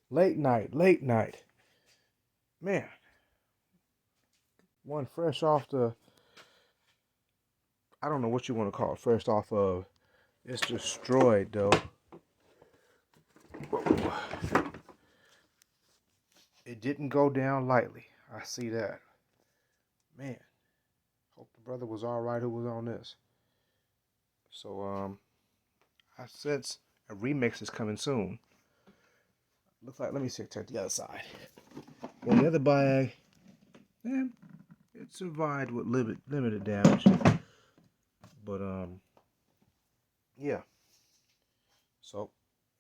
Late night. Man, one fresh off the, I don't know what you want to call it, fresh off of. It's destroyed though. It didn't go down lightly. I see that. Man, hope the brother was all right who was on this. So I sense a remix is coming soon. Looks like, let me check the other side. Well, the other bag, man, it survived with limited damage. But yeah. So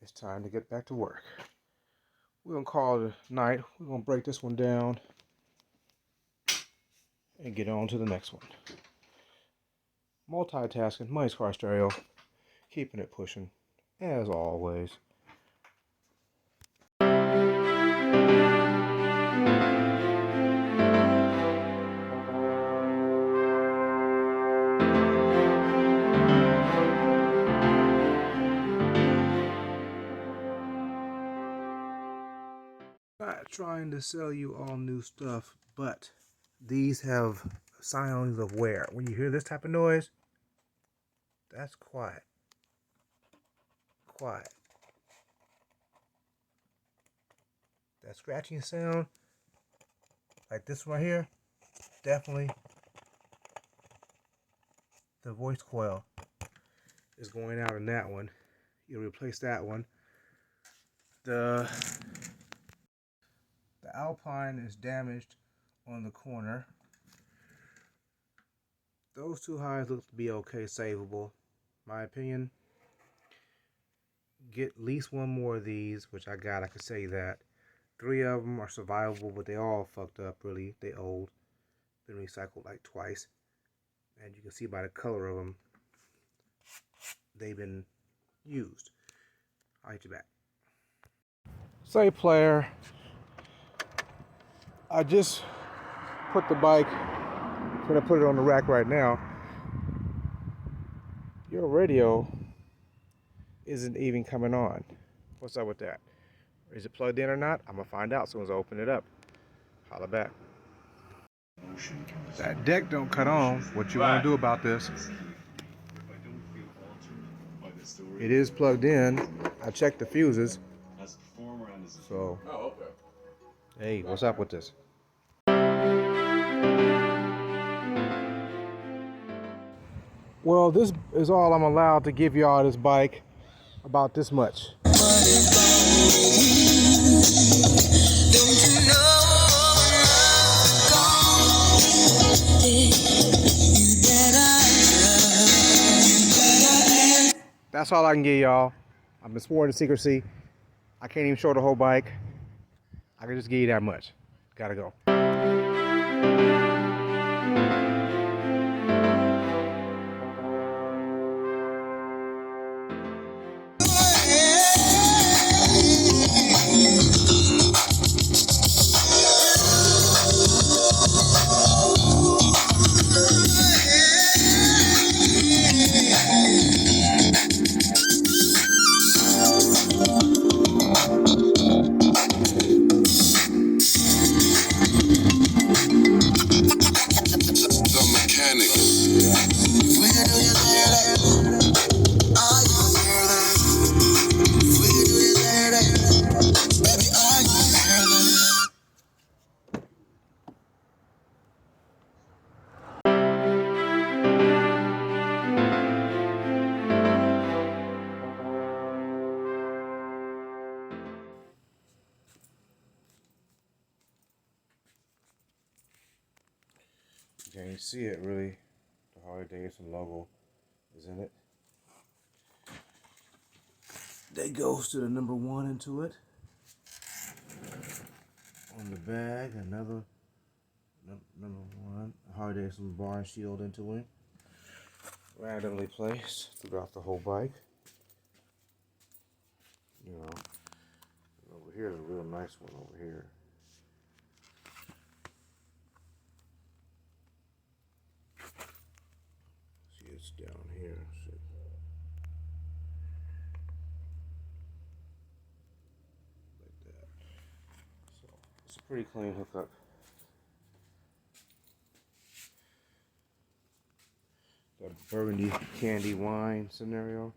it's time to get back to work. We're gonna call it a night. We're gonna break this one down and get on to the next one. Multitasking, Money's Car Stereo, keeping it pushing, as always. Not trying to sell you all new stuff, but these have signs of wear. When you hear this type of noise, that's quiet. Quiet. That scratching sound, like this right here, definitely the voice coil is going out in that one. You replace that one. The Alpine is damaged on the corner. Those two highs look to be okay, savable. My opinion, get at least one more of these, which I got, I could say that. 3 of them are survivable, but they all fucked up, really. They old. Been recycled like twice. And you can see by the color of them, they've been used. I'll hit you back. Say, player, I just put the bike, I'm gonna put it on the rack right now. Your radio isn't even coming on. What's up with that? Is it plugged in or not? I'm gonna find out as soon as I open it up. Holla back. That deck don't cut on. What you want to do about this? It is plugged in. I checked the fuses. So, hey, what's up with this? Well, this is all I'm allowed to give y'all this bike. About this much. That's all I can give y'all. I've been sworn to secrecy. I can't even show the whole bike. I can just give you that much. Gotta go. You can't see it really. The Harley Davidson logo is in it. They goes to the number 1 into it. On the bag, another number 1 Harley Davidson barn shield into it. Randomly placed throughout the whole bike. You know, over here is a real nice one over here. See, it's down here. See. Like that. Pretty clean hookup. Got a burgundy candy wine scenario.